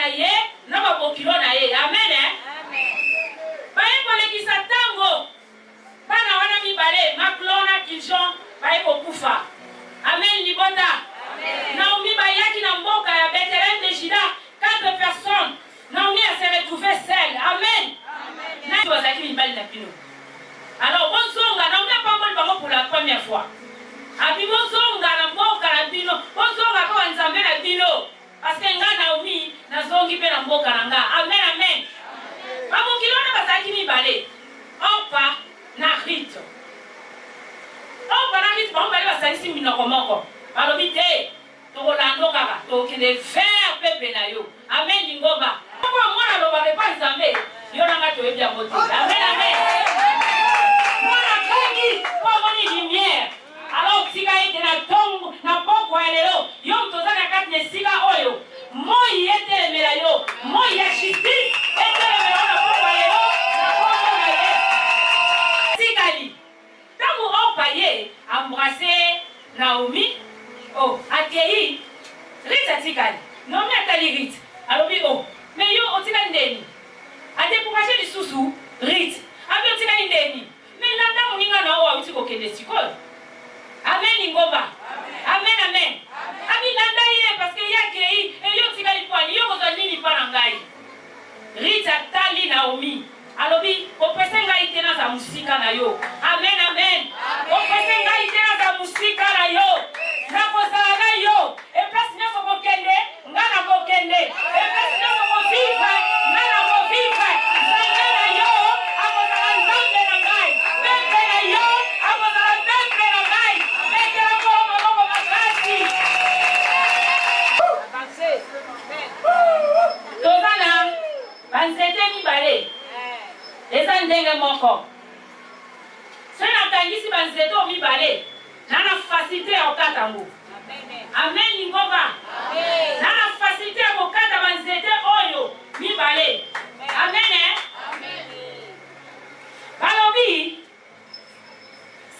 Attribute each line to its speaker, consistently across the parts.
Speaker 1: na ye na babokilo na ye. Amen. Baye kolekisa tango bana wana mibale maklona kijon baye kokufa. Amen libota. Naomi bayaki na mboka ya Bethléem de Juda 4 personnes. Naomi a se retrouvée seule. Amen. Na bazaki mibali na pino. Alors bonzonga Naomi a pas moli bango pour la première fois. Abi bonzonga na mboka na pino. Bonzonga kwa nzambe na pino. Parce que nga Naomi nazongi pe na mboka na nga. Amen amen. Babokilona bazaki mibale. Opa na Rito. Opa na Rito bambali basalisi minoko moko. Balobi te tokolando kaka tokende vers pepe na yo. Amen lingoba. Kwa mwana loba repa nzambe yo nanga toyebi ya moti. Amen amen. Mwana kangi kwa moni lumière. Alors tika ite na tongo na poko ya lelo yo mtozaka kati ne sika oyo. Moi etelemela yo. Moi ya justice etelemela na poko ya lelo na poko na ye. Tikali. Tango opa ye embrasser Naomi. Oh, akei Rita tikali. Naomi atali Rita. Alobi oh, mais yo otika ndeni. A décourager les sous-sous, Rite. Abi otika ndeni. Mais la dame ninga na o awuti ko kende sikol. Amen lingoba. Amen amen. Abi landa ye parce que yakei e yo tika lipani yo ko nini para ngai. Rita tali Naomi. Alobi opesenga itena za musika na yo. Amen amen. Opesenga itena za musika na yo. Nakozala na yo. E place nyonso kokende, nga na kokende. E place nyonso koviva, nga na koviva. Nzambe na yo, akozala nzambe na ngai. Pepe na yo, akozala pepe na ngai. Mekela moko maboko makasi. Tozana, banzete mibale. Eza ndenge moko. Se nakangisi banzete o mibale. Nana facilité ya okatango. Amen lingoba. Nana facilité ya okata banzete oyo mibale. Amen. Balobi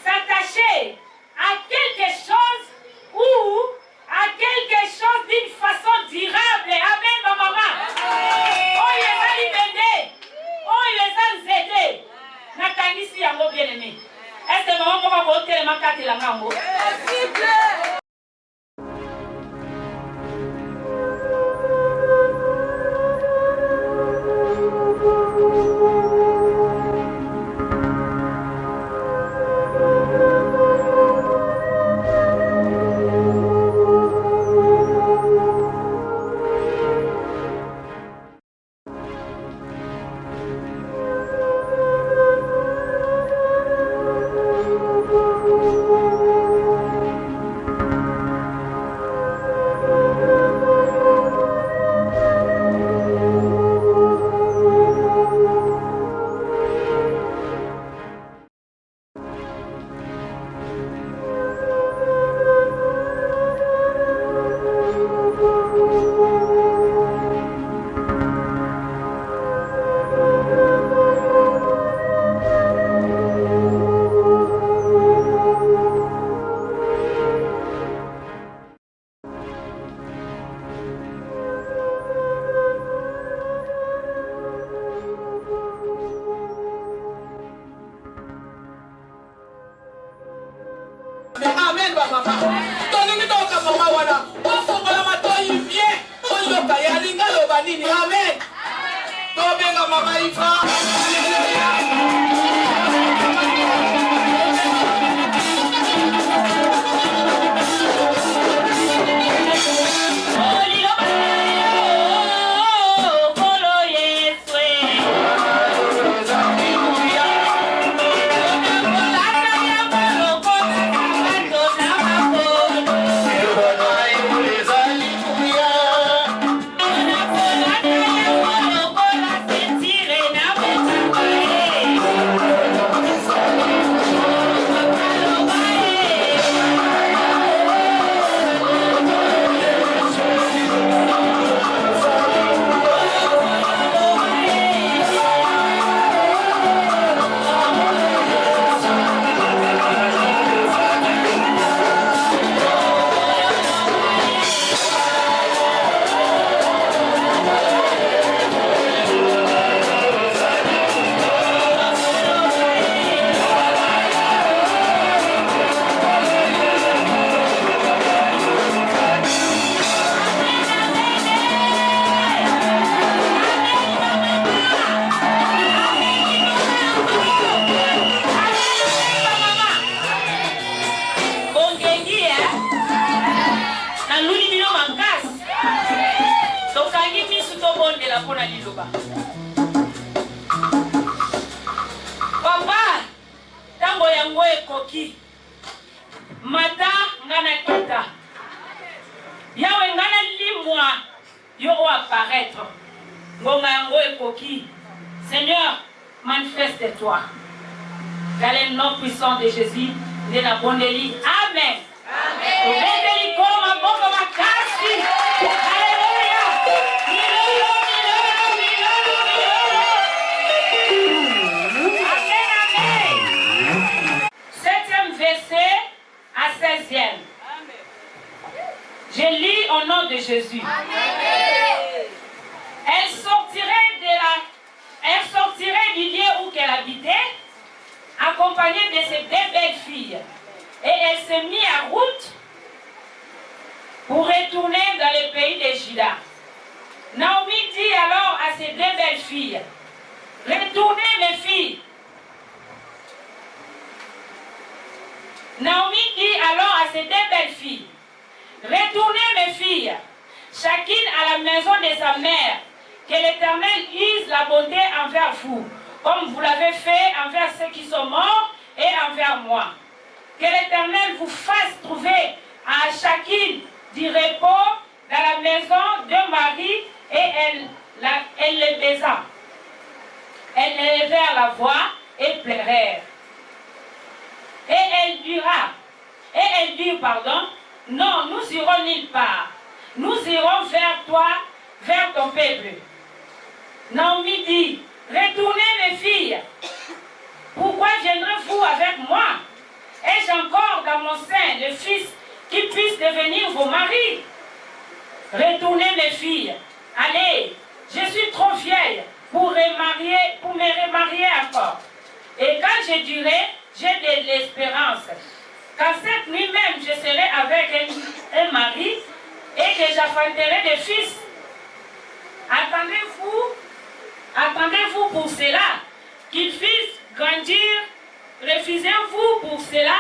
Speaker 1: s'attacher à quelque chose ou à quelque chose d'une façon durable. Amen ma maman. Oyo ezali bende. Oyo ezanzete. Nakangisi yango bien aimé. Est-ce que maman peut voter ma carte la ngambo?
Speaker 2: Amen baba. Toni nitoka mama wana. Wafunga la matoi vie. Oyo kaya linga loba nini. Amen. Tobenga mama Ifa.
Speaker 1: Tire na nzela pona liloba. Papa, tango yango ekoki. Mata ngana kita. Yawe ngana limwa yo apparaître. Ngonga yango ekoki. Seigneur, manifeste-toi. Dans le nom puissant de Jésus, de la Bondeli. Amen. Amen. Alléluia. Amen. 7e verset à 16e. Je lis au nom de Jésus. Amen. Elle sortirait du lieu où elle habitait, accompagnée de ses 2 belles filles. Et elle s'est mise en route pour retourner dans le pays de Juda. Naomi dit alors à ses 2 belles filles, retournez mes filles. Naomi dit alors à ses 2 belles filles, retournez mes filles, chacune à la maison de sa mère, que l'Éternel use la bonté envers vous, comme vous l'avez fait envers ceux qui sont morts et envers moi. Que l'Éternel vous fasse trouver à chacune du repos dans la maison de Marie, et elle les baisa. Elles élevèrent la voix et pleurèrent. Et elle dit, non, nous irons nulle part. Nous irons vers toi, vers ton peuple. Naomi dit, retournez mes filles. Pourquoi viendrez-vous avec moi? Ai-je encore dans mon sein le fils qui puisse devenir vos maris? Retournez mes filles. Allez, je suis trop vieille pour me remarier encore. Et quand je dirai, j'ai de l'espérance, qu'en cette nuit même je serai avec un mari et que j'enfanterai des fils. Attendez-vous pour cela, qu'ils fissent grandir. Refusez-vous pour cela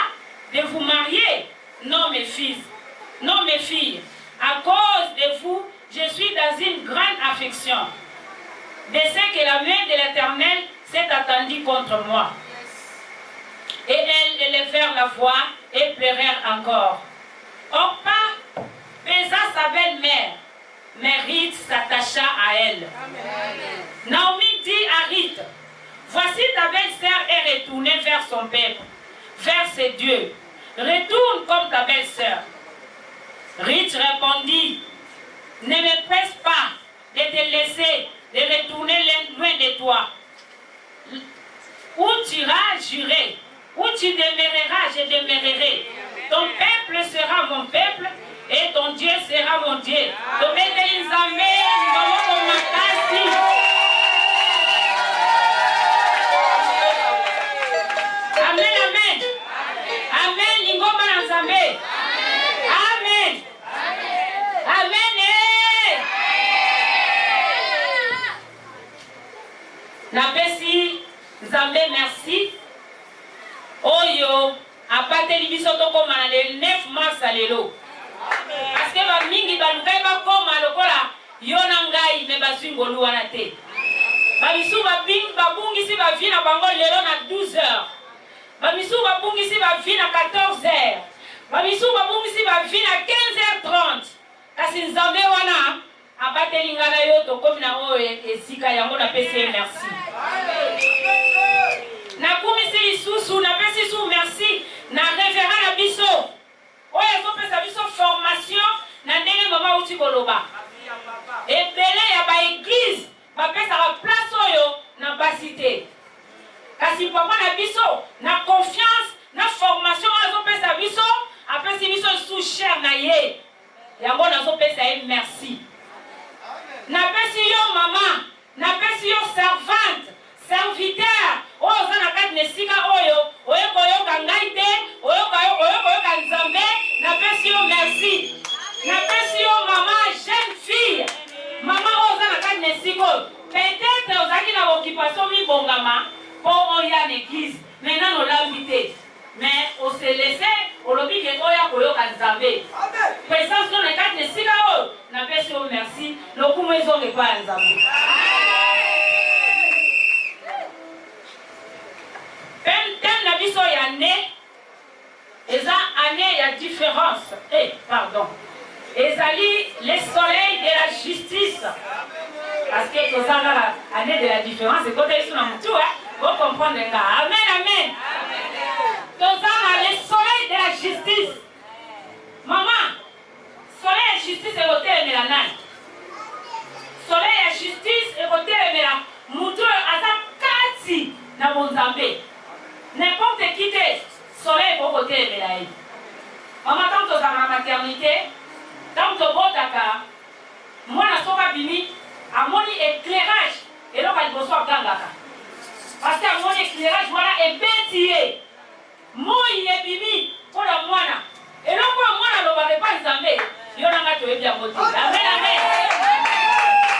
Speaker 1: de vous marier? Non, mes fils, non, mes filles, à cause de vous, je suis dans une grande affliction. De ce que la main de l'Éternel s'est attendue contre moi. Et elles élevèrent la voix et pleurèrent encore. Orpa baisa sa belle-mère, mais Ruth s'attacha à elle. Amen. Naomi dit à Ruth, voici ta belle-sœur est retournée vers son peuple, vers ses dieux. Retourne comme ta belle-sœur. Ruth répondit, ne me presse pas de te laisser, de retourner loin de toi. Où tu iras, j'irai. Où tu demeureras, je demeurerai. Ton peuple sera mon peuple et ton Dieu sera mon Dieu. Amen, amen. Amen, lingoma na Nzambe. Amen. Amen. Napesi Nzambe merci. Oyo apateli biso tokoma na le 9 mars lelo. Parce que ba mingi balukai bakoma lokola yona ngai me basingolu wana te. Ba bisu babungisi ba vina bango lelo na 12h. Ba bisu babungisi ba vina 14h. Ba bisu babungisi ba vina 15h30. Kasi Nzambe wana apateli ngana yo tokomi na oyo esika yango na pesi merci. Na kumisi lisusu na pesi su merci na révérend na biso. Oyo ezopesa biso formation na ndenge mama uti koloba. Ebele ya ba église bapesaka place oyo na basité. Kasi papa na biso na confiance na formation azopesa biso apesi biso sous cher na ye. Yango nazopesa ye merci. Na pesi yo mama, na pesi yo servante, serviteur. Oyo za na kati nesika oyo, oyo koyoka ngai te, oyo koyoka Nzambe, na pesi yo merci. Na pesi yo mama jeune fille. Mama oyo za na kati nesika oyo. Peut-être ozaki na occupation mibongama pour oya l'église. Maintenant on l'a invité. Mais on s'est laissé olobi ke oya koyoka nzambe présence no na kati esika oyo napesi yo merci lokumu ezonge epai ya nzambe thème na biso ya ne eza année ya différence pardon ezali le soleil de la justice parce que tozanga année de la différence ekota isu na mutu vous comprenez nga amen amen tozanga le soleil de la justice maman soleil ya justice ekotelemela nani soleil ya justice ekotelemela mutu oyo aza kati na bonzambe n'importe qui te soleil ekotelemela ye maman tant tozanga na maternité tant tobotaka mwana soki abimi amoni éclairage eloko ya liboso agangaka parce que amoni éclairage wana ebeti ye moi ebimi mpona mwana eloko ya mwana alobaka epai nzambe yo nanga toyebi yango te amen amen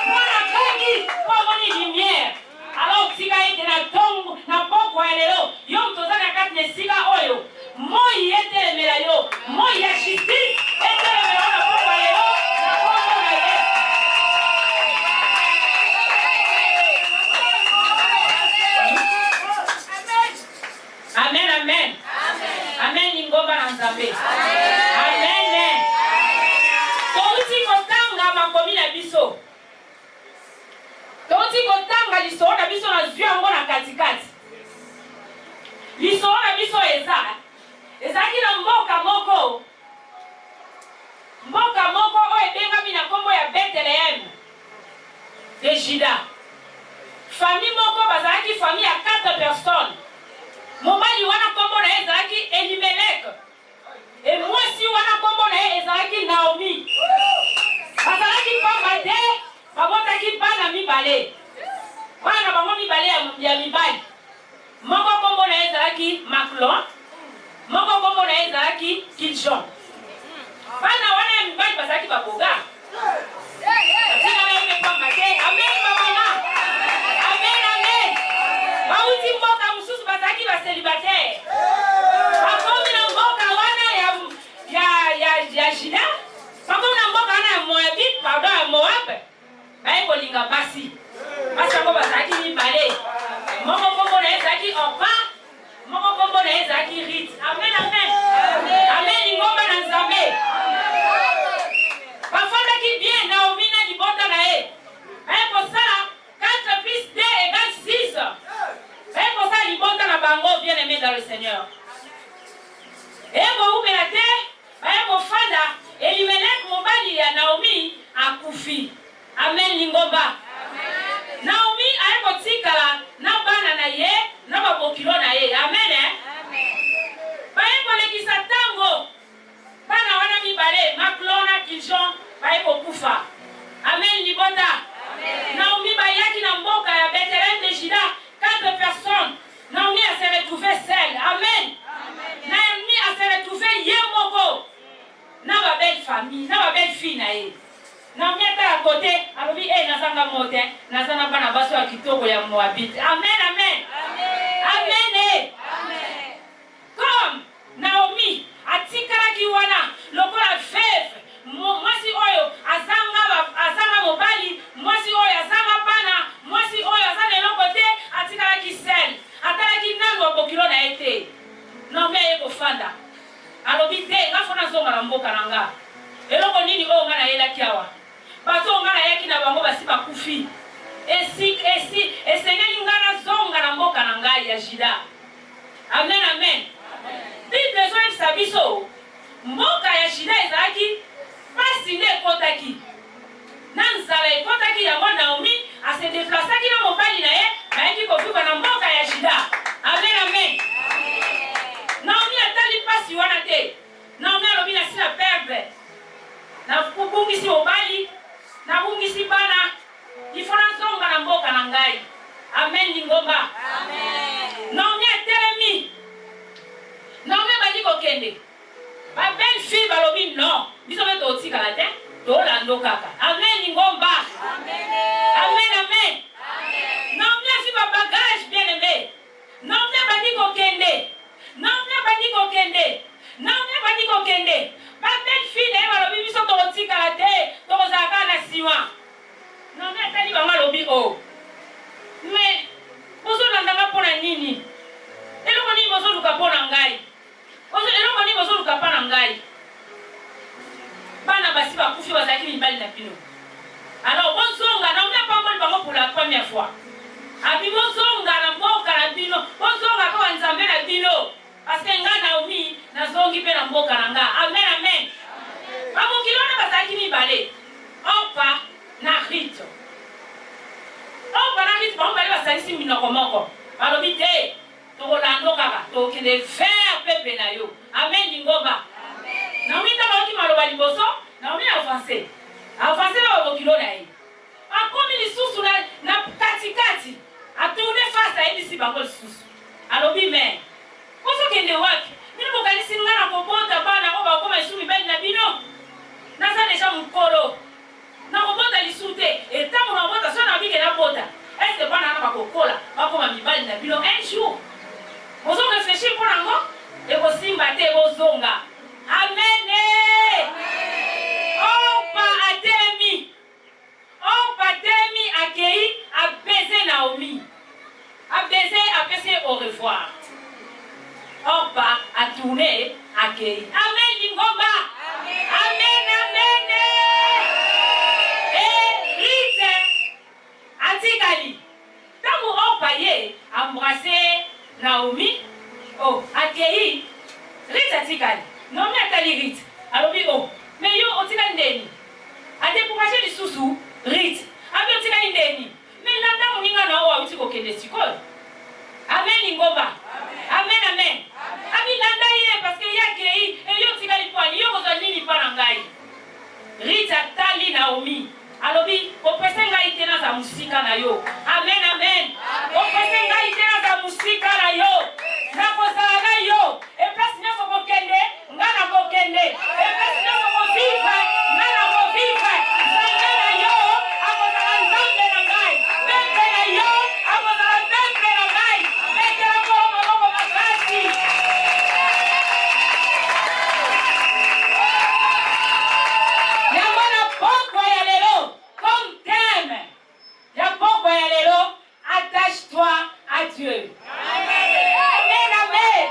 Speaker 1: mwana kangi mpo amoni lumière alors tika ete na ntongo na pokwa ya lelo yo moto oza na kati na esika oyo moi etelemela yo moi ya justice etelemela yo na pokwa ya lelo na kombo na ye amen amen amen lingomba na nzambe amen touti kotanga makomi na biso touti kotanga lisolo na biso na zwi yango na katikati lisolo na biso ezalaki na mboka moko oyo ebengami na nkombo ya Bethlehem de Juda famille moko bazalaki famille ya 4 personnes mobali wana nkombo na ye ezalaki Elimelek e mwasi wana nkombo na ye ezalaki Naomi bazalaki pamba te babotaki bana mibale wana bango mibale ya mibali moko nkombo na ye ezalaki Maclon moko nkombo na ye ezalaki Kiljon bana wana ya mibali bazalaki baboga pamba te amen babana amen amen bauti mboka mosusu bazalaki baselibataire bakomi na mboka wana ya Juda bakomi na mboka wana ya Moabite pardon ya Moab baye kolinga basi yango bazalaki mibale moko nkombo na ye ezalaki Orpa moko nkombo na ye ezalaki Rit amen amen amen lingomba na nzambe bafandaki bien Naomi na libota na ye baye kosala 4 plus 2 égale 6 baye kosala libota na bango bien aimé dans le Seigneur eye koumela te baye kofanda Elimelek mobali ya Naomi akufi amen lingomba Naomi aye kotikala na bana na ye na babokilo na ye amen baye kolekisa ntango bana wana mibale Maclon na Kiljon baye kokufa amen libota Naomi bayaki na mboka ya Bethlehem de Juda 4 personnes Naomi a se retrouvé seule amen Naomi a se retrouvé ye moko na ba belle famille na ba belle fille na ye Naomi ata à côté alobi nazanga mote nazanga bana baso ya kitoko ya Moabite amen amen amen amen comme Naomi atikalaki wana lokola veuve mwasi oyo azanga mobali mwasi oyo azanga bana mwasi oyo azanga eloko te atikalaki sel atalaki nanu abokilo na ye te Naomi aye kofanda alobi te nga fona zonga na mboka na nga eloko nini oyo nga nayelaki awa bato nga nayaki na bango basi bakufi esengeli nga nazonga na mboka na ngai ya Juda amen amen bible ezoyebisa biso mboka ya Juda ezalaki pasi nde ekotaki na nzala ekotaki yango Naomi ase deplasaki na mobali na ye bayaki kofiba na mboka ya Juda amen amen Naomi atali pasi wana te Naomi alobi nasi na perdre nabungisi mobali nabungisi bana ifo nazonga na mboka na ngai amen lingomba Naomi atelemi Naomi badi kokende ba belle fille balobi non biso mpe totikala te tolando kaka amen lingomba amen amen Naomi afi ba bagage bien aimé Naomi badi kokende Naomi alobi o mais bozolandanga mpo na nini eloko nini bozoluka mpo na ngai eloko nini bozoluka mpa na ngai bana basi bakufi bazalaki mibali na bino alors bozonga na oya pamboli bango pour la première fois abi bozonga na mboka na bino bozonga mpo banzambe na bino parce que ngai Naomi nazongi mpe na mboka na nga amen amen bamokili wana bazalaki mibale Orpa na Ruth Orpa na Ruth bango bale basalisi minoko moko balobi te tokolando kaka tokende vers pepe na yo amen lingomba Naomi tabaoki maloba liboso Naomi avance na babokilo na ye akomi lisusu na katikati atourne face ayebisi bango lisusu alobi me ozokende wapi bino bokanisi nga na kobota bana o bakoma lisusu mibali na bino naza deja mokolo na kobota lisusu te etango na bota so na bike na bota eske bana wana bakokola bakoma mibali na bino un jour bozoreflechir mpo nango ekosimba te bozonga amene Orpa atelemi akei abaiser Naomi abaiser apesi au revoir Orpa a tourné akei amen lingomba amen amen et Ruth atikali tango Orpa ye embrasser Naomi oh akei Ruth atikali Naomi atali Ruth alobi oh mais yo otikali ndeni adécouragé lisusu Ruth abi otikali ndeni mais landa moninga na oyo awuti kokende sikoyo amen lingomba amen amen abi landa ye parce que yakei eyo otikali pwani yo kozwa nini mpa na ngai Ruth atali Naomi alobi opese ngai te naza mosika na yo amen amen opese ngai te naza mosika na yo nakozala na yo eplasi nyonso kokende nga na kokende eplasi nyonso kovivre nga na kovivre nzambe na yo akozala nzambe na ngai pembe na yo akozala pembe na ngai metela kolo maboko makasi yango na pokwa ya lelo comme thème ya pokwa ya lelo attache-toi à Dieu. Amen, amen.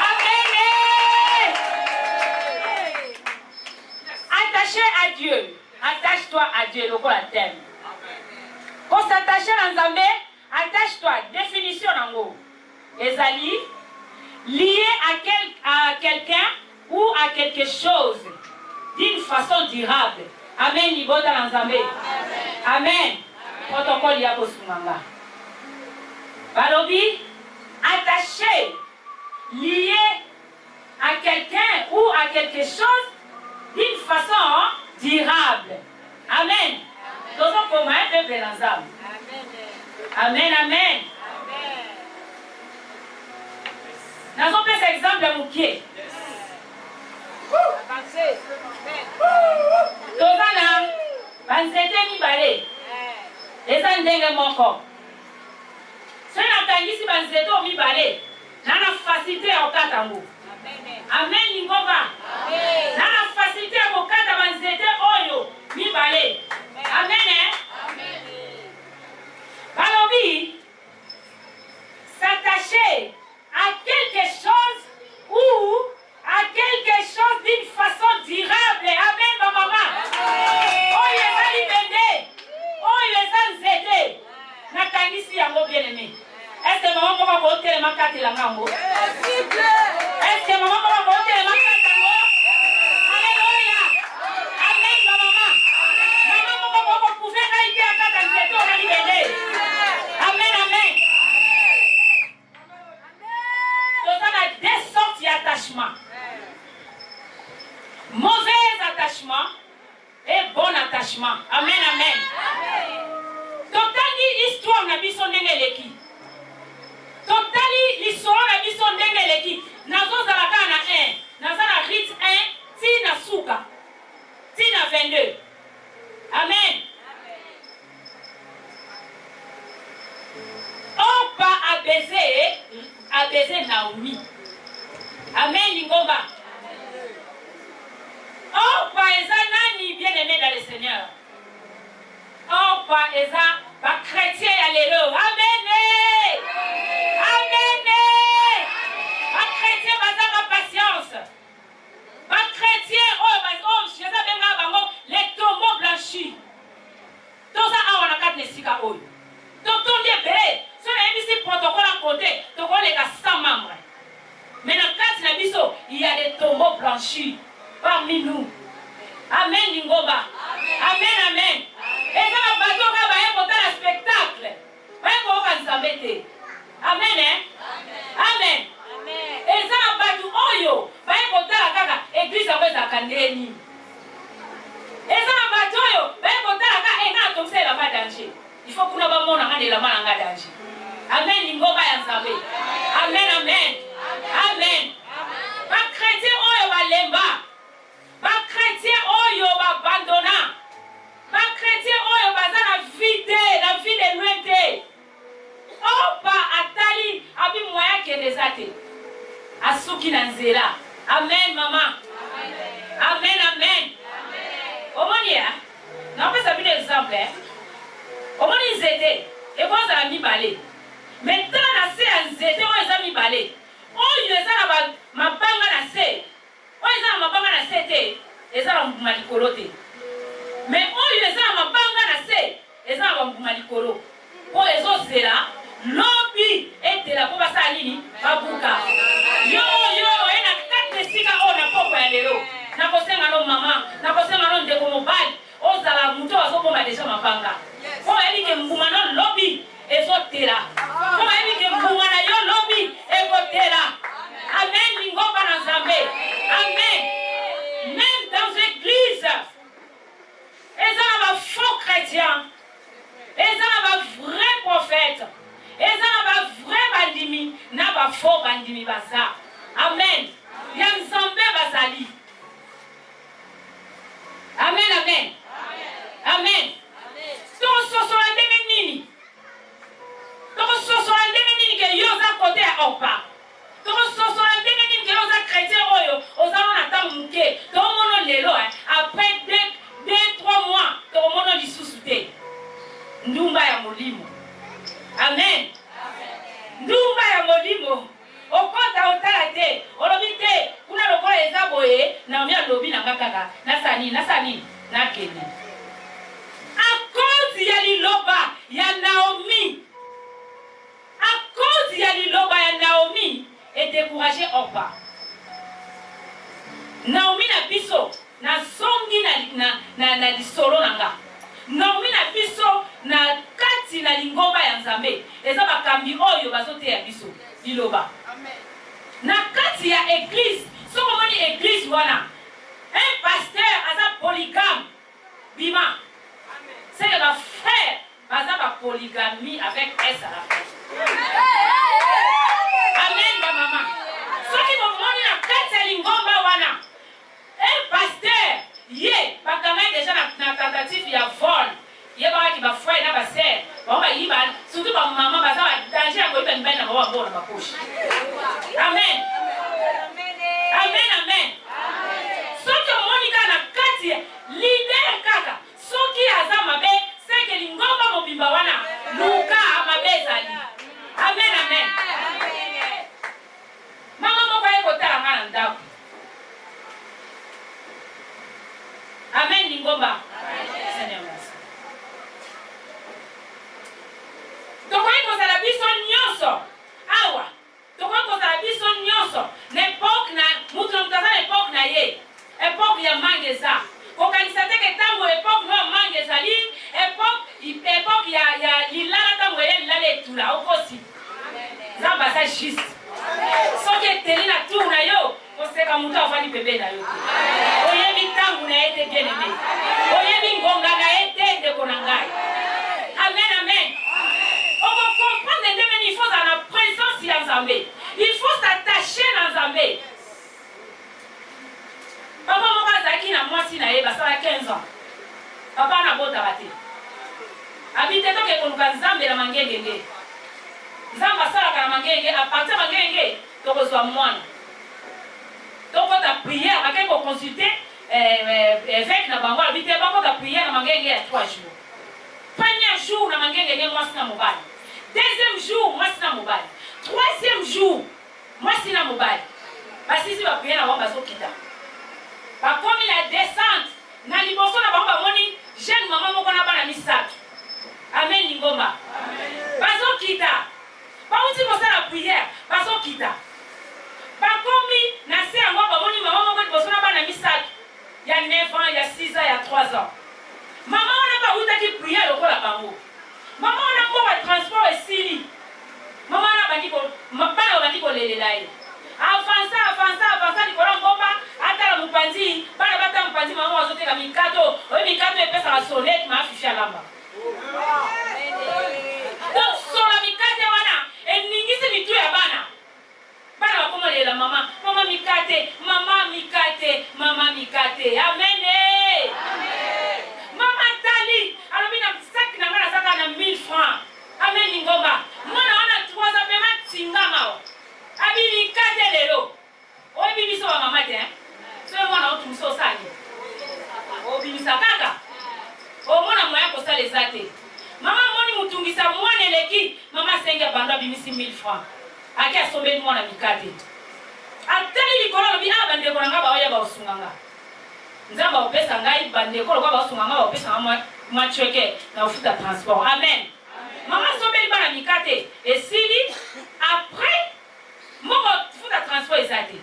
Speaker 1: Amen. Attaché à Dieu. Attache-toi à Dieu. Le quoi thème. Pour s'attacher à Nzambe, attache-toi. Définition en gros. Ezali, lié à quelqu'un ou à quelque chose d'une façon durable. Amen. Libota Nzambe. Amen. Protocole ya kosunganga. Balobi, attaché, lié à quelqu'un ou à quelque chose d'une façon durable. Amen. Donc, comment est le ensemble? Amen, amen. Nous avons fait exemple à Moukier. Tozana, banzete mibale. Eza ndenge moko. Si on a ici banzeto mibale, nana facilité au katango. Amen lingomba. Nana facilité au kata banzete oyo mibale. Amen. Balobi, s'attacher à quelque chose ou à quelque chose d'une façon durable. Amen, ma maman. Oh, les alibende. Oh, les anzete. Nakangisi yango bien aimé. Est-ce que maman peut voter les makati la ngambo? Est-ce que maman peut voter les makati la ngambo? Alléluia. Amen, ma maman. Maman peut pouvoir aller à kata nzeto na libende. Amen, amen. Donc on a deux sortes d'attachement. Mauvais attachement et bon attachement. Amen, amen. Totali histoire na biso ndenge leki. Totali l'histoire na biso ndenge leki. Nazo zalaka na 1. Nazo na Ruth 1. Ti na suka. Ti na 22. Amen. Orpa a baisé Naomi. Amen lingomba. Orpa eza nani bien aimé dans le Seigneur. Orpa opa eza ba chrétien ya lelo. Amen. Amen. Ba chrétien bazanga patience. Ba chrétien oh je sais benga bango les tombeaux blanchis. Toza awa na kati nesika oyo. Totondi ebele. So na yebisi protocole à côté, tokole ka 100 membres. Mais dans kati na biso, il y a des tombeaux blanchis parmi nous. Amen Lingomba. Amen, amen. Et ça va pas toka ba yeko ta spectacle. Ba yeko ka nzambete. Amen hein? Amen. Et ça va pas tout oyo. Ba yeko ta kaka église aweza kandeni. Et ça va pas oyo. Ba yeko ta kaka ena tomse la ma danger. Il faut qu'on aba mona ngane la ma nga danger. Amen Lingomba ya nzambe. Amen, amen. Amen. Ba chrétien oyo ba lemba. Ba chrétien oyo ba abandonna. Ba chrétien oyo baza na vide, na vide lointe. Opa atali abi moya kendeza te. Asuki na nzela. Amen mama. Amen, amen. Omoni ya? Na pesa bine exemple. Omoni nzete. Eko za mibale. Maintenant na se ya nzete oyo za mibale. Oyo eza na mabanga na se. Oyo eza na mabanga na se te. Eza na mbuma likolo te. Mais oyo eza na mabanga na se. Eza na mbuma likolo. Po ezozela lobi etela po basala nini babuka. Yo ena kati esika oyo na poko ya lelo. Nakosenga no mama, nakosenga no ndeko mobali. Ozala muto azoboma deja mabanga. Po elike mbuma no lobi ezotela. Po elike mbuma na yo lobi ekotela. Amen Lingomba na Nzambe. Amen. Même dans l'église, ils ont un faux chrétien, ils ont un vrai prophète, ils ont un vrai bandimi, ils ont un faux bandimi basa. Amen. Il y a un Nzambe basali. Amen, amen. Amen. Donc, ce sont les démenini. Donc, ce sont les démenini que yo za côté à Opa. Donc, ce sont les démenini que yo za chrétien oyo, ozalo na tamuke. Donc, mon lelo, après 2-3 mois, donc mon lisusu te. Ndumba ya molimo. Amen. Ndumba ya molimo. Okota otala te, olobi te, kuna lokola eza boye, na omia lobi na ngakaka, nasani, na kene. À cause ya liloba ya Naomi, à cause ya liloba ya Naomi, et découragé Orpa. Naomi na biso, na songi na lisolo nanga. Naomi na biso, na kati na lingomba ya Nzambe, eza bakambi oyo bazote ya biso, liloba. Na kati ya église, so komoni église wana, un pasteur aza polygame, bima. C'est que ma frère, baza ba polygamie avec S à la fin. Amen ba mama. So ki komoni na kati ya lingomba wana, un pasteur, ye, bakamai déjà na tentative ya vol, ye ba ki ba frère na ba sœur, ba yiba, surtout ba mama baza ba danger ya koyiba mbena ba wa bona ba poche. Amen. Amen, amen. Soki omonika na kati leader kaka, soki aza mabe, seke lingomba mobimba wana, luka mabe ezali. Amen, amen. Mama moko ye kotala nga na ndako. Amen, lingomba. Seigneur merci. Tokoyi kozala biso nyonso. Awa. Tokoyi kozala biso nyonso. N'époque na mutu mutaza époque na ye. Époque ya mangeza. Kokanisa teke tango époque no mangeza li, époque ya lilala tango ya lilala etula okosi. Zamba sa juste. Soki eteli na tour na yo, koseka mutu afani bebe na yo. Oyebi tango na ete bien aimé. Oyebi ngonga na ete ndeko na ngai. Amen, amen. On va comprendre il faut dans la présence ya Nzambe. Il faut s'attacher à Nzambe. Papa moko azalaki na mwasi na ye basala 15 ans. Papa na botaka te. Abite toke koluka Nzambe na mangengenge. Nzambe asalaka na mangenge, à partir ya mangenge tokozwa mwana. Tokota prière, akei koconsulter évêque na bango abite bakota prière na mangenge ya 3 jours. Premier Premier jour, na mangenge ne moi sina mobile. Deuxième jour, moi sina mobile. Troisième jour, moi sina mobile. Basisi ba prier na ba baso kita. Ba komi la descente na liboso na ba moni jeune maman moko na bana misato. Amen lingomba. Amen. Baso kita. Ba uti kosa la prière, baso kita. Ba komi na se yango ba moni maman moko liboso na bana misato. Il y a 9 ans, il y a 6 ans, il y a 3 ans. Maman n'a pas voulu qu'il prier le la bango. Maman n'a pas de transport et sili. Maman n'a pas dit qu'on les laille. Avança, Nicolas Ngomba, Atala Mupanzi, Banabata Mupanzi, maman a sauté la Mikato, Mikato est passé à la sonnette, m'a affiché à l'amba. Donc, sur la Mikate, et Ningisi Mitu et Bana. Bana, comment est la maman? Maman Mikate, maman Mikate, maman Mikate. Amen. Maman Tali, alors il y a un sac na 1000 francs. Amen Ngomba. Moi on a 3 ans paiement tingama. Abi Mikate lelo. O bibi so maman te hein. So moi na otu so sani. O bibi sakaka. O mona moya ko sale zate. Maman moni mutungisa mwana eleki, maman senga banda bimisi 1000 francs. Aki asombe mwana Mikate. Atali likolo bi abande ko nga ba oya ba osunganga. Nzamba opesa ngai bande ko ba osunganga ba opesa mwa chweke na ufuta transport. Amen. Maman sombe bana Mikate et sili après moko futa transport ezate.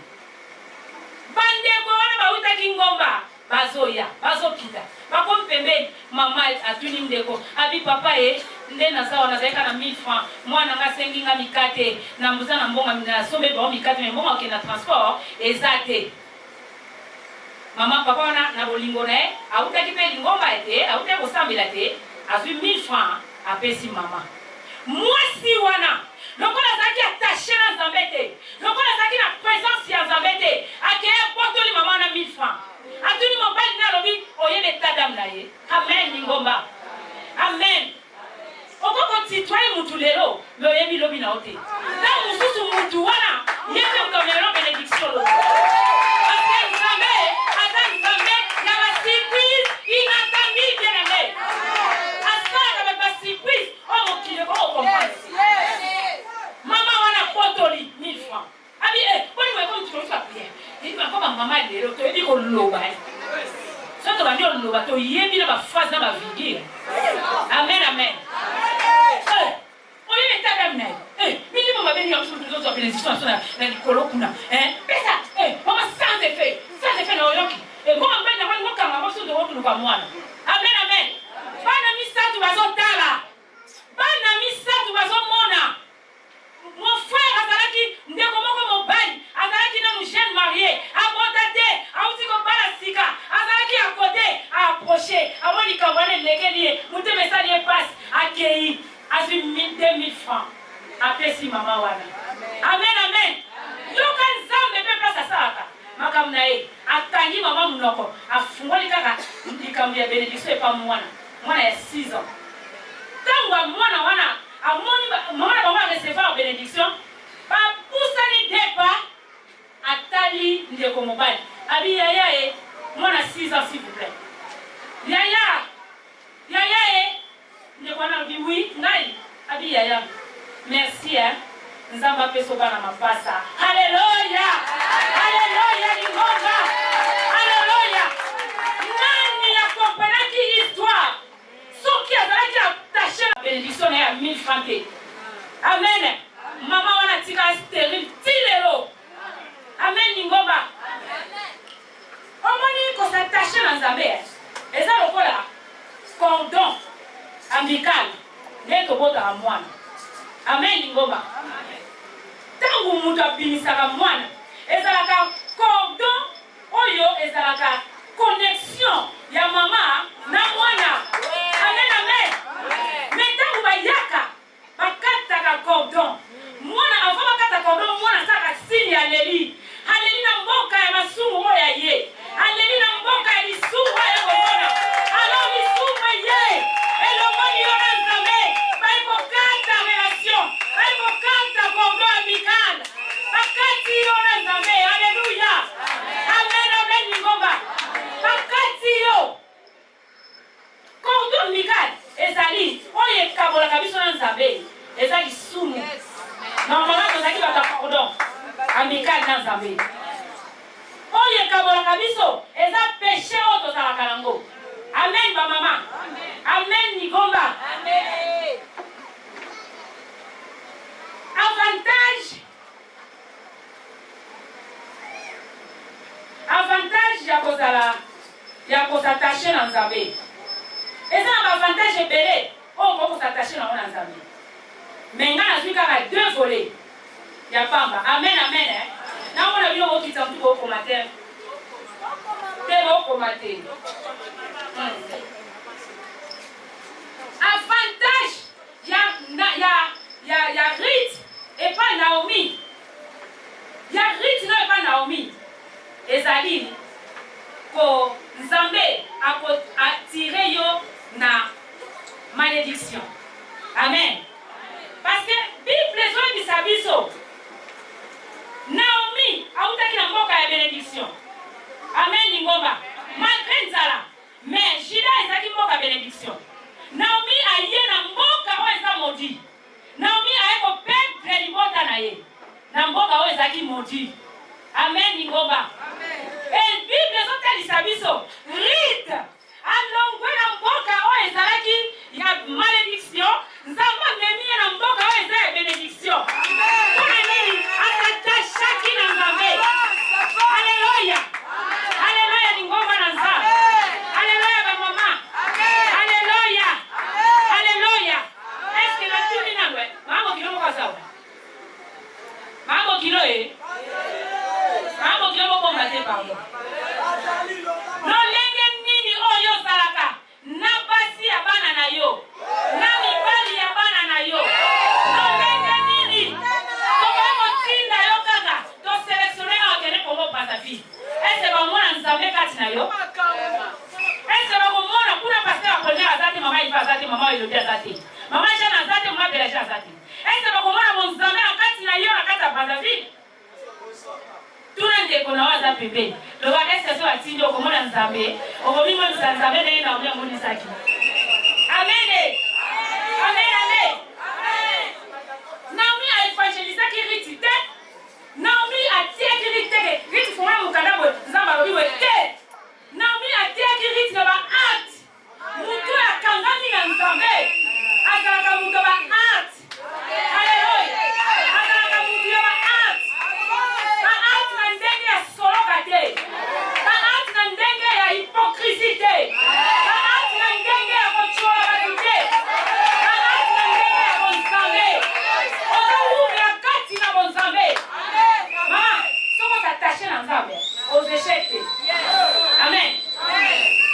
Speaker 1: Bande ko wana ba uta kingomba bazoya bazokita. Bakom pembeni mama atuni ndeko abi papa nde na sawa na zaika na 1000 francs mwana nga sengi nga Mikate na mbuza na mbonga na sombe ba Mikate me mbonga ke na transport ezate. Maman papa na bolingo na auta ki pe lingomba ete auta ko sambela te azu 1000 francs apesi mama. Mwasi wana lokola zaki attaché na zambete lokola zaki na présence ya zambete akeye portoli mama na 1000 francs. Atuni mobile na lobi oyebe tadam na ye. Amen lingomba. Amen. Okoko titwaye mutu lelo lo yebi lobi na ote. Na mususu mutu wana yebe mkamelo benediction lo. Atan zambe ya ba surprise inattendu bien aimé. Asala ba surprise o mokile ko comprendre. Mama wana potoli 1000 francs. Abi boni we ko tu fa bien. Il va comme maman lelo to yebi ko loba. Soto ba ndio loba to yebi na ba phase na ba vigile. Amen amen. Na likolo kuna pesa mama sans effet na oyoki ngoma mbenda kwa ngoka ngamo so do wotu kwa mwana. Amen amen. Bana misatu bazotala bana misatu bazomona. Mon frère azalaki ndeko moko mobali azalaki na jeune marié abondate auti ko bala sika azalaki à côté à approcher amoni kabane lekeli muteme sali passe akei azu 2000 francs apesi mama wana. Amen amen. Yoka nzambe pe place asaka makamna atangi mama munoko afungoli kaka ndikambi ya benediction epa mwana ya 6 ans. Tangwa mwana wana amoni mwana mama recevoir benediction ba pusani depa atali ndeko mobali abi yaya mwana 6 ans s'il vous plaît. Yaya ndeko na bi oui ngai abi yaya merci hein. Nzamba peso bana mapasa. Haleluya. Haleluya lingomba. Haleluya. Nani ya kompanaki histoire. Soki azalaki attaché la bénédiction ya 1000 francs. Amen. Mama wana tika stérile tilelo. Amen lingomba. Omoni ko s'attacher na Nzambe. Eza lokola cordon amical. Neto bota amwana. Amen lingomba. Tangu mutu abimisaka mwana ezalaka cordon oyo ezalaka connexion ya mama na mwana. Amen amen. Mais tangu bayaka bakataka cordon mwana avant bakata cordon mwana saka signe aleli na mboka ya masumu oya ye aleli na mboka ya lisumu ya komona alors lisumu ye elomoni yona Nzambe baiko kata relation baiko kata cordon amical bakati yona Nzambe. Haleluya. Amen amen lingomba bakati yo cordon nzambe. Oye kabolaka biso eza péché oyo tozalaka nango. Amen ba mama. Amen Nigomba. Amen. Avantage ya kozatache na nzambe. Eza na avantage ebele oyo kozatache na nzambe. Mais nga nazwi kaka 2 volets ya pamba. Amen amen. Na mona bino okita mtu ko komate. Tebo komate. Avantage ya Ruth et pas Naomi. Ya Ruth no et pas Naomi. Ezali ko nzambe attirer yo na malédiction. Amen. Parce que Bible zo bisabiso. Naomi autaki na mboka ya bénédiction. Amen Ningomba. Malgré nzala, mais Juda ezaki mboka bénédiction. Naomi aye na mboka oyo eza maudit. Naomi aye ko perdre libota na ye. Na mboka oyo ezaki maudit. Amen Ningomba. Amen. Et Bible ezotalisa biso Ruth alongwe na mboka oyo ezalaki ya malédiction. Nzambe amemi ye na mboka oyo eza ya bénédiction. Mpona nini atatachaki na nzambe. Alléluia. Alléluia Ningomba na nzambe. Alléluia ba mama. Alléluia. Alléluia. Est-ce que la tuni na lwe? Mamo kilo kwa sawa. Mamo kilo Mamo kilo ko mbate pardon. No lenge nini oyo salaka. Na basi ya bana na yo. Na mibali ya bana na yo. No lenge nini. Toka motinda yo kaka. To sélectionner na okene komo pasafi. Ese ba mona nzambe kati na yo. Ese ba mona kuna pasteur akonya azati mama ifa azati mama ilodi azati. Mama jana azati mama belaja azati. Ese ba mona nzambe kati na yo na kati ya pasafi. Tunande kona waza pepe. Loba ese so atinjo komona nzambe. Obomimo nzambe na ina omya ngoni saki. Amen. Amen amen. Naomi a évangélisé qui ritite. Naomi a tia qui ritite. Ritite fona mukanda bo nzamba lobi wete. Naomi a tia qui ritite ba art. Mutu akangami na nzambe. Akaka mutu ba art. Alléluia. Akaka mutu ba art. Hypocrisie. Amen.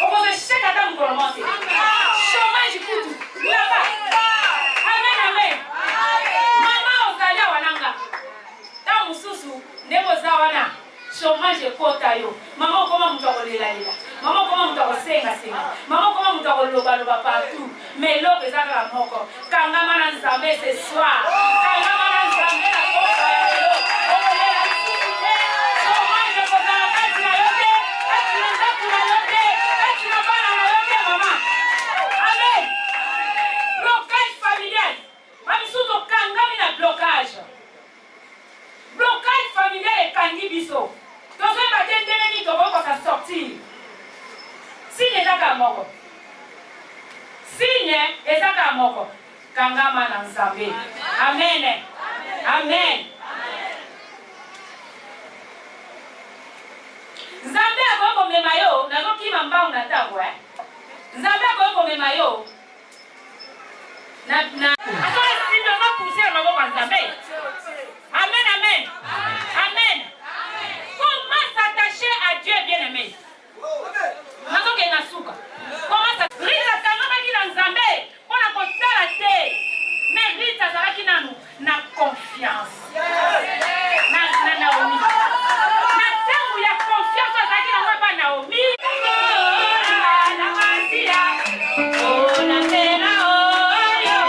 Speaker 1: On va échec à dame pour le monter. Chômage kutu. Là-bas. Amen, amen. Maman ozalia wananga. Ta mususu nebo zawana. Chômage kota yo. Maman comment mutakolela lela. Maman comment mutakosenga senga. Maman comment mutakoloba loba partout. Mais l'eau ezaka la moko. Kangama na nzambe ce soir. Kangama na nzambe la koka ya yo. Okolela sikuté. Chômage kota la kati na yo te. Kati na ndaku na yo te. Kati na bana na yo te mama. Amen. Blocage familial. Bamisuto kangami na blocage. Blocage familial et kangi biso. Tozo batendele ni toboko sa sortir. Signe ezaka moko. Signe ezaka moko. Kangama na nzambe. Amen. Amen. Nzambe akoko mema yo, nazo kima mbangu na tango Nzambe akoko mema yo. Na atole sindo za pousser maboko nzambe. Amen, amen. Amen. Comment s'attacher à Dieu bien-aimé? Nazo ke nasuka. Comment ça Rita tangama kila nzambe pona kotala te. Mais Rita zalaki nanu na confiance. Na Naomi. Na tangu ya confiance zalaki na kwa Naomi. Na masia. Oh na tena oh yo.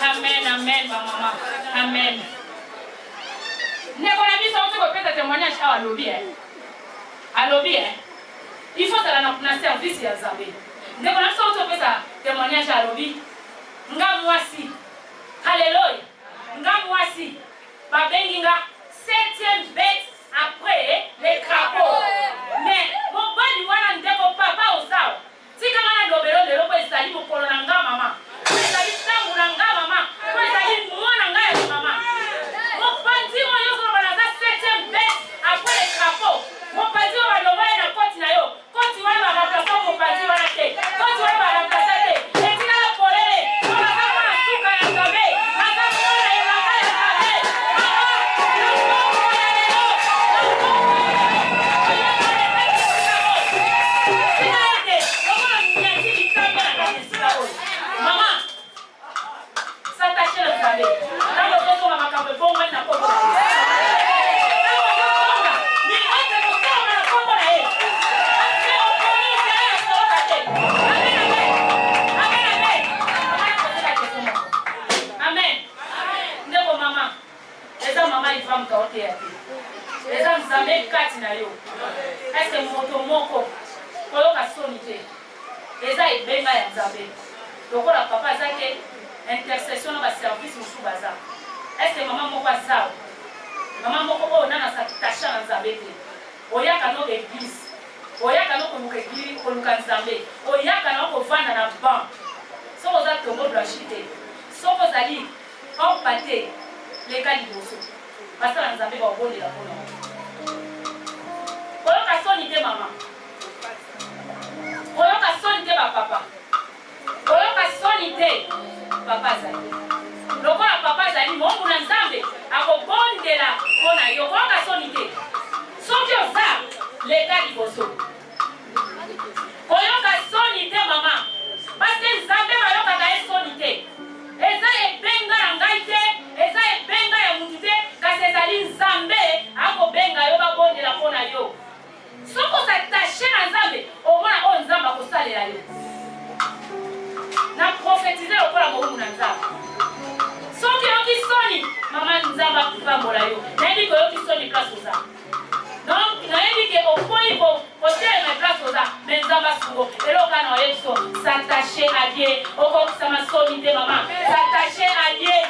Speaker 1: Amen, amen, ma maman. Amen. N'est-ce pas ça on peut témoignage à lobby à lobby il faut que la service ya Zambé. N'est-ce pas ça on peut témoignage à lobby. Nga mwasi. Alléluia. Nga mwasi. Ba benginga 7e bête après les crapauds. Mais mon bali wana ndeko papa osao. Tika ngana lobelo lelo ko ezali mokolo na nga mama. Ko ezali tangu na nga mama. Ko ezali mwana nga ya mama. Mon pandi mo yo ko bana 7e bête après les crapauds. Mon pandi wa loba na koti na yo. Koti wa ba remplacer mon pandi wana te. Koti wa ba remplacer te. Etina la polele. Ona kama na suka ya Nzambe. Ata mwana ya nga ya Nzambe. Maman, s'attacher le Nzambe. Dans le dos, on va m'accaber bon, on va n'importe quoi. Les hommes Nzambe kati na yo. Est-ce que moto moko koyoka soni te? Eza ebenga ya Nzambe. Lokola papa zake intercession na ba service musu baza. Est-ce que maman moko azao? Maman moko o nana sa tasha na Nzambe te. Oyaka no église. Oyaka no ko église ko luka Nzambe. Oyaka no ko vanda na ban. So oza tombo blanchité. So ozali on pâté les cas liboso. Parce que Nzambe ba obonde la bono. Koyoka soni te mama. Koyoka soni te ba papa. Koyoka soni te papa zali. Lokola papa zali Mungu na Nzambe akobondela pona yo. Koyoka soni te. Soki oza leka liboso. Koyoka soni te mama. Parce que Nzambe bayoka ka soni te. Eza ebenga na ngai te. Eza ebenga ya mutu te. Kasi ezali Nzambe akobenga yo babondela pona yo. Soko s'attacher na Nzambe, au moins on Nzambe akosalela yo. Na prophétiser lokola Mungu na Nzambe. Soki yoki soni, mama Nzambe akupambola yo. Nayebi ko yoki soni place oza. Donc nayebi ke opoyi ko otele me place oza, mais Nzambe asungo. Eloka na yeso s'attacher à Dieu. Okokisa masoni te mama. S'attacher à Dieu.